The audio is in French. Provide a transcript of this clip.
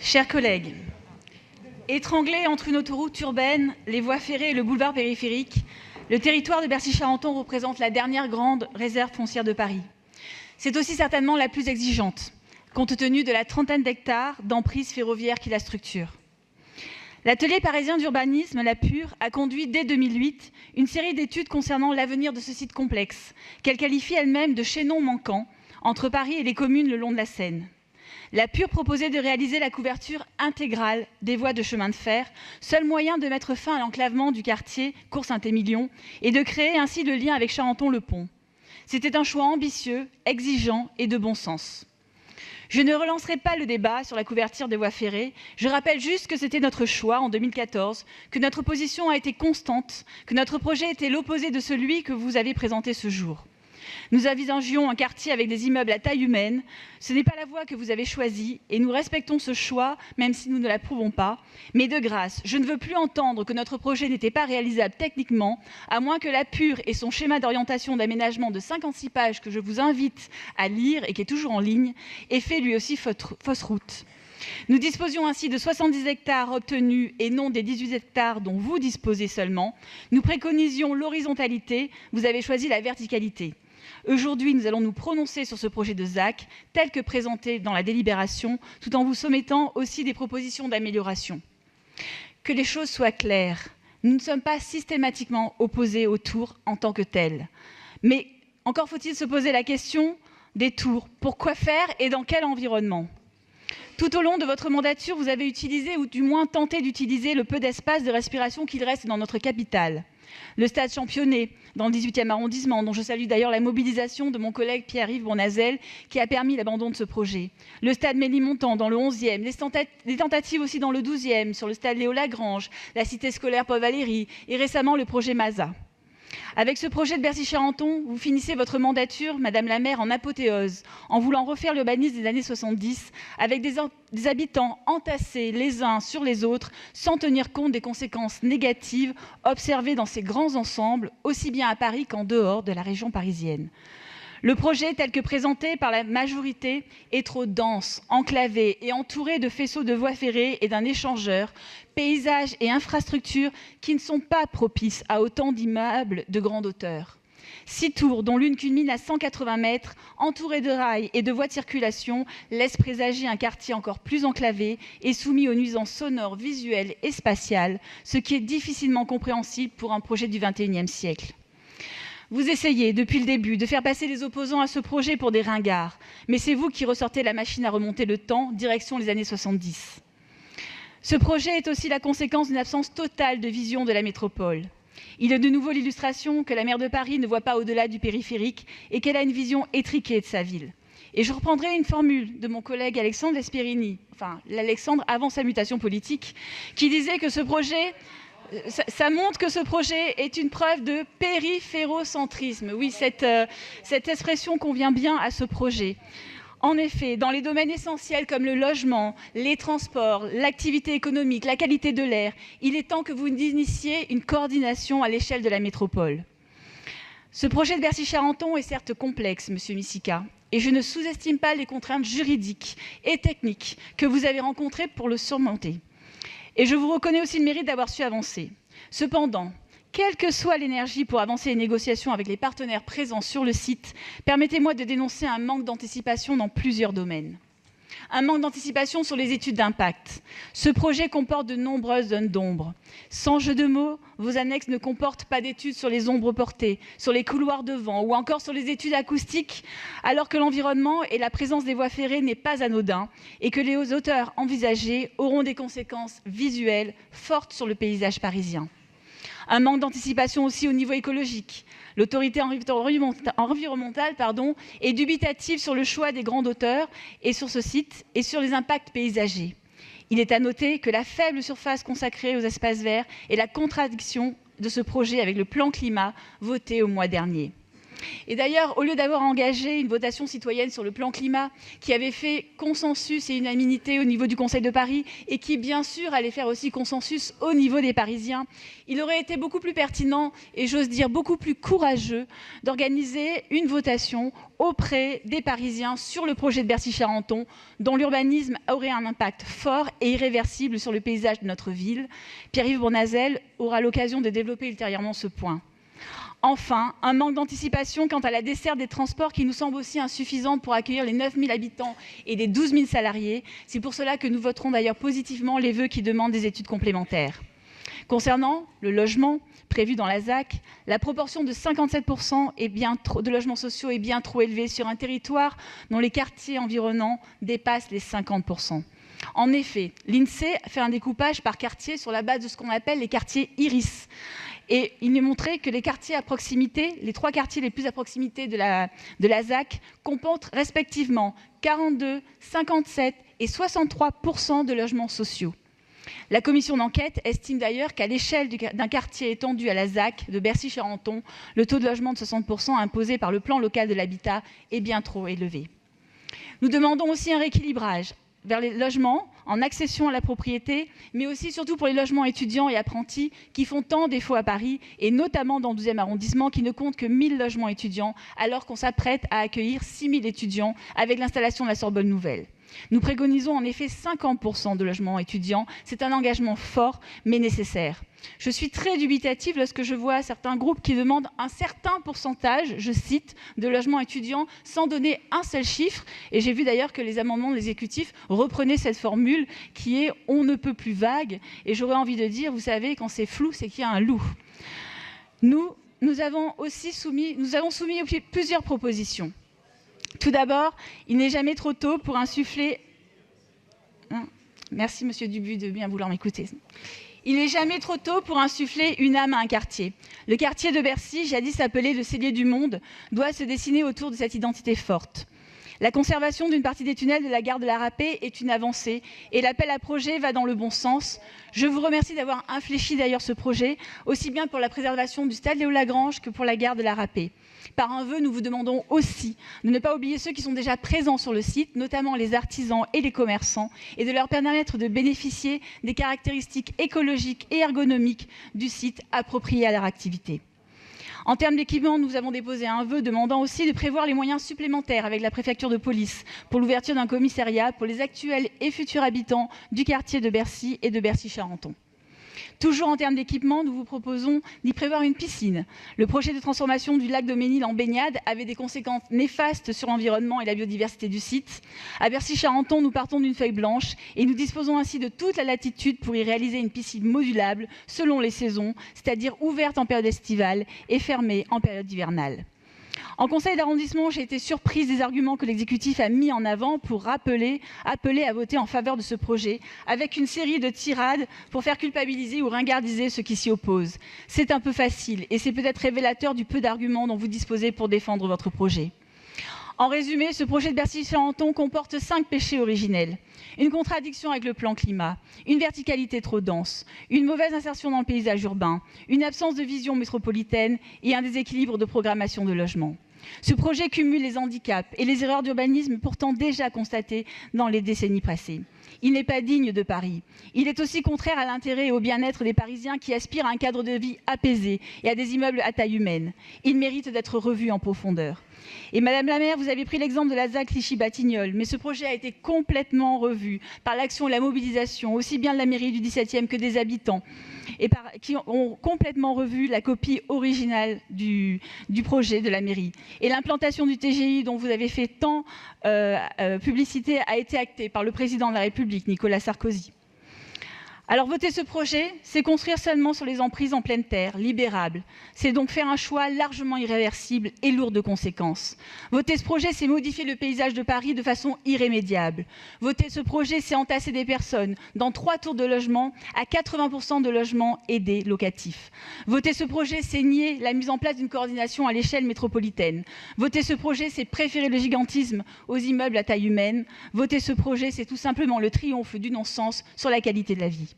Chers collègues, étranglé entre une autoroute urbaine, les voies ferrées et le boulevard périphérique, le territoire de Bercy-Charenton représente la dernière grande réserve foncière de Paris. C'est aussi certainement la plus exigeante, compte tenu de la trentaine d'hectares d'emprise ferroviaire qui la structure. L'atelier parisien d'urbanisme, la PUR, a conduit dès 2008 une série d'études concernant l'avenir de ce site complexe, qu'elle qualifie elle-même de chaînon manquant entre Paris et les communes le long de la Seine. La PUR proposait de réaliser la couverture intégrale des voies de chemin de fer, seul moyen de mettre fin à l'enclavement du quartier Cours-Saint-Émilion et de créer ainsi le lien avec Charenton-le-Pont. C'était un choix ambitieux, exigeant et de bon sens. Je ne relancerai pas le débat sur la couverture des voies ferrées. Je rappelle juste que c'était notre choix en 2014, que notre position a été constante, que notre projet était l'opposé de celui que vous avez présenté ce jour. Nous envisagions un quartier avec des immeubles à taille humaine. Ce n'est pas la voie que vous avez choisie et nous respectons ce choix, même si nous ne l'approuvons pas. Mais de grâce, je ne veux plus entendre que notre projet n'était pas réalisable techniquement, à moins que la PUR et son schéma d'orientation d'aménagement de 56 pages que je vous invite à lire et qui est toujours en ligne, ait fait lui aussi fausse route. Nous disposions ainsi de 70 hectares obtenus et non des 18 hectares dont vous disposez seulement. Nous préconisions l'horizontalité, vous avez choisi la verticalité. Aujourd'hui, nous allons nous prononcer sur ce projet de ZAC tel que présenté dans la délibération, tout en vous soumettant aussi des propositions d'amélioration. Que les choses soient claires, nous ne sommes pas systématiquement opposés aux tours en tant que telles. Mais encore faut-il se poser la question des tours. Pourquoi faire et dans quel environnement ? Tout au long de votre mandature, vous avez utilisé, ou du moins tenté d'utiliser, le peu d'espace de respiration qu'il reste dans notre capitale. Le stade Championnet, dans le 18e arrondissement, dont je salue d'ailleurs la mobilisation de mon collègue Pierre-Yves Bournazel, qui a permis l'abandon de ce projet. Le stade Ménilmontant, dans le 11e, les tentatives aussi dans le 12e, sur le stade Léo-Lagrange, la cité scolaire Paul-Valéry, et récemment le projet Mazas. Avec ce projet de Bercy-Charenton, vous finissez votre mandature, Madame la maire, en apothéose, en voulant refaire l'urbanisme des années 70, avec des habitants entassés les uns sur les autres, sans tenir compte des conséquences négatives observées dans ces grands ensembles, aussi bien à Paris qu'en dehors de la région parisienne. Le projet, tel que présenté par la majorité, est trop dense, enclavé et entouré de faisceaux de voies ferrées et d'un échangeur, paysages et infrastructures qui ne sont pas propices à autant d'immeubles de grande hauteur. 6 tours, dont l'une culmine à 180 mètres, entourées de rails et de voies de circulation, laissent présager un quartier encore plus enclavé et soumis aux nuisances sonores, visuelles et spatiales, ce qui est difficilement compréhensible pour un projet du XXIe siècle. Vous essayez, depuis le début, de faire passer les opposants à ce projet pour des ringards, mais c'est vous qui ressortez la machine à remonter le temps, direction les années 70. Ce projet est aussi la conséquence d'une absence totale de vision de la métropole. Il est de nouveau l'illustration que la maire de Paris ne voit pas au-delà du périphérique et qu'elle a une vision étriquée de sa ville. Et je reprendrai une formule de mon collègue Alexandre Vesperini, enfin l'Alexandre avant sa mutation politique, qui disait que ce projet... Ça montre que ce projet est une preuve de périphérocentrisme. Oui, cette expression convient bien à ce projet. En effet, dans les domaines essentiels comme le logement, les transports, l'activité économique, la qualité de l'air, il est temps que vous initiiez une coordination à l'échelle de la métropole. Ce projet de Bercy-Charenton est certes complexe, Monsieur Micika, et je ne sous-estime pas les contraintes juridiques et techniques que vous avez rencontrées pour le surmonter. Et je vous reconnais aussi le mérite d'avoir su avancer. Cependant, quelle que soit l'énergie pour avancer les négociations avec les partenaires présents sur le site, permettez-moi de dénoncer un manque d'anticipation dans plusieurs domaines. Un manque d'anticipation sur les études d'impact. Ce projet comporte de nombreuses zones d'ombre. Sans jeu de mots, vos annexes ne comportent pas d'études sur les ombres portées, sur les couloirs de vent ou encore sur les études acoustiques, alors que l'environnement et la présence des voies ferrées n'est pas anodin et que les hauteurs envisagées auront des conséquences visuelles fortes sur le paysage parisien. Un manque d'anticipation aussi au niveau écologique. L'autorité environnementale est dubitative sur le choix des grandes hauteurs et sur ce site et sur les impacts paysagers. Il est à noter que la faible surface consacrée aux espaces verts est la contradiction de ce projet avec le plan climat voté au mois dernier. Et d'ailleurs, au lieu d'avoir engagé une votation citoyenne sur le plan climat qui avait fait consensus et unanimité au niveau du Conseil de Paris et qui, bien sûr, allait faire aussi consensus au niveau des Parisiens, il aurait été beaucoup plus pertinent et, j'ose dire, beaucoup plus courageux d'organiser une votation auprès des Parisiens sur le projet de Bercy-Charenton, dont l'urbanisme aurait un impact fort et irréversible sur le paysage de notre ville. Pierre-Yves Bournazel aura l'occasion de développer ultérieurement ce point. Enfin, un manque d'anticipation quant à la desserte des transports qui nous semble aussi insuffisante pour accueillir les 9 000 habitants et les 12 000 salariés. C'est pour cela que nous voterons d'ailleurs positivement les vœux qui demandent des études complémentaires. Concernant le logement prévu dans la ZAC, la proportion de 57% de logements sociaux est bien trop élevée sur un territoire dont les quartiers environnants dépassent les 50%. En effet, l'INSEE fait un découpage par quartier sur la base de ce qu'on appelle les quartiers IRIS. Et il est montré que les quartiers à proximité, les 3 quartiers les plus à proximité de la ZAC, comportent respectivement 42, 57 et 63% de logements sociaux. La commission d'enquête estime d'ailleurs qu'à l'échelle d'un quartier étendu à la ZAC de Bercy-Charenton, le taux de logement de 60% imposé par le plan local de l'habitat est bien trop élevé. Nous demandons aussi un rééquilibrage vers les logements en accession à la propriété, mais aussi surtout pour les logements étudiants et apprentis qui font tant défaut à Paris, et notamment dans le 12e arrondissement qui ne compte que 1 000 logements étudiants, alors qu'on s'apprête à accueillir 6 000 étudiants avec l'installation de la Sorbonne Nouvelle. Nous préconisons en effet 50% de logements étudiants. C'est un engagement fort, mais nécessaire. Je suis très dubitative lorsque je vois certains groupes qui demandent un certain pourcentage, je cite, de logements étudiants sans donner un seul chiffre. Et j'ai vu d'ailleurs que les amendements de l'exécutif reprenaient cette formule qui est « on ne peut plus vague ». Et j'aurais envie de dire, vous savez, quand c'est flou, c'est qu'il y a un loup. Nous avons soumis plusieurs propositions. Tout d'abord, il n'est jamais trop tôt pour insuffler... Merci, Monsieur Dubu, de bien vouloir m'écouter. Il n'est jamais trop tôt pour insuffler une âme à un quartier. Le quartier de Bercy, jadis appelé le cellier du monde, doit se dessiner autour de cette identité forte. La conservation d'une partie des tunnels de la gare de la Râpée est une avancée et l'appel à projet va dans le bon sens. Je vous remercie d'avoir infléchi d'ailleurs ce projet, aussi bien pour la préservation du stade Léo-Lagrange que pour la gare de la Râpée. Par un vœu, nous vous demandons aussi de ne pas oublier ceux qui sont déjà présents sur le site, notamment les artisans et les commerçants, et de leur permettre de bénéficier des caractéristiques écologiques et ergonomiques du site appropriées à leur activité. En termes d'équipement, nous avons déposé un vœu demandant aussi de prévoir les moyens supplémentaires avec la préfecture de police pour l'ouverture d'un commissariat pour les actuels et futurs habitants du quartier de Bercy et de Bercy-Charenton. Toujours en termes d'équipement, nous vous proposons d'y prévoir une piscine. Le projet de transformation du lac de Ménil en baignade avait des conséquences néfastes sur l'environnement et la biodiversité du site. À Bercy-Charenton, nous partons d'une feuille blanche et nous disposons ainsi de toute la latitude pour y réaliser une piscine modulable selon les saisons, c'est-à-dire ouverte en période estivale et fermée en période hivernale. En conseil d'arrondissement, j'ai été surprise des arguments que l'exécutif a mis en avant pour appeler à voter en faveur de ce projet, avec une série de tirades pour faire culpabiliser ou ringardiser ceux qui s'y opposent. C'est un peu facile et c'est peut-être révélateur du peu d'arguments dont vous disposez pour défendre votre projet. En résumé, ce projet de Bercy-Charenton comporte 5 péchés originels. Une contradiction avec le plan climat, une verticalité trop dense, une mauvaise insertion dans le paysage urbain, une absence de vision métropolitaine et un déséquilibre de programmation de logement. Ce projet cumule les handicaps et les erreurs d'urbanisme pourtant déjà constatées dans les décennies passées. Il n'est pas digne de Paris. Il est aussi contraire à l'intérêt et au bien-être des Parisiens qui aspirent à un cadre de vie apaisé et à des immeubles à taille humaine. Il mérite d'être revu en profondeur. Et Madame la maire, vous avez pris l'exemple de la ZAC Clichy-Batignolles, mais ce projet a été complètement revu par l'action et la mobilisation, aussi bien de la mairie du 17e que des habitants, qui ont complètement revu la copie originale du projet de la mairie. Et l'implantation du TGI, dont vous avez fait tant publicité, a été actée par le président de la République, Nicolas Sarkozy. Alors voter ce projet, c'est construire seulement sur les emprises en pleine terre, libérables. C'est donc faire un choix largement irréversible et lourd de conséquences. Voter ce projet, c'est modifier le paysage de Paris de façon irrémédiable. Voter ce projet, c'est entasser des personnes dans 3 tours de logement à 80% de logements aidés locatifs. Voter ce projet, c'est nier la mise en place d'une coordination à l'échelle métropolitaine. Voter ce projet, c'est préférer le gigantisme aux immeubles à taille humaine. Voter ce projet, c'est tout simplement le triomphe du non-sens sur la qualité de la vie.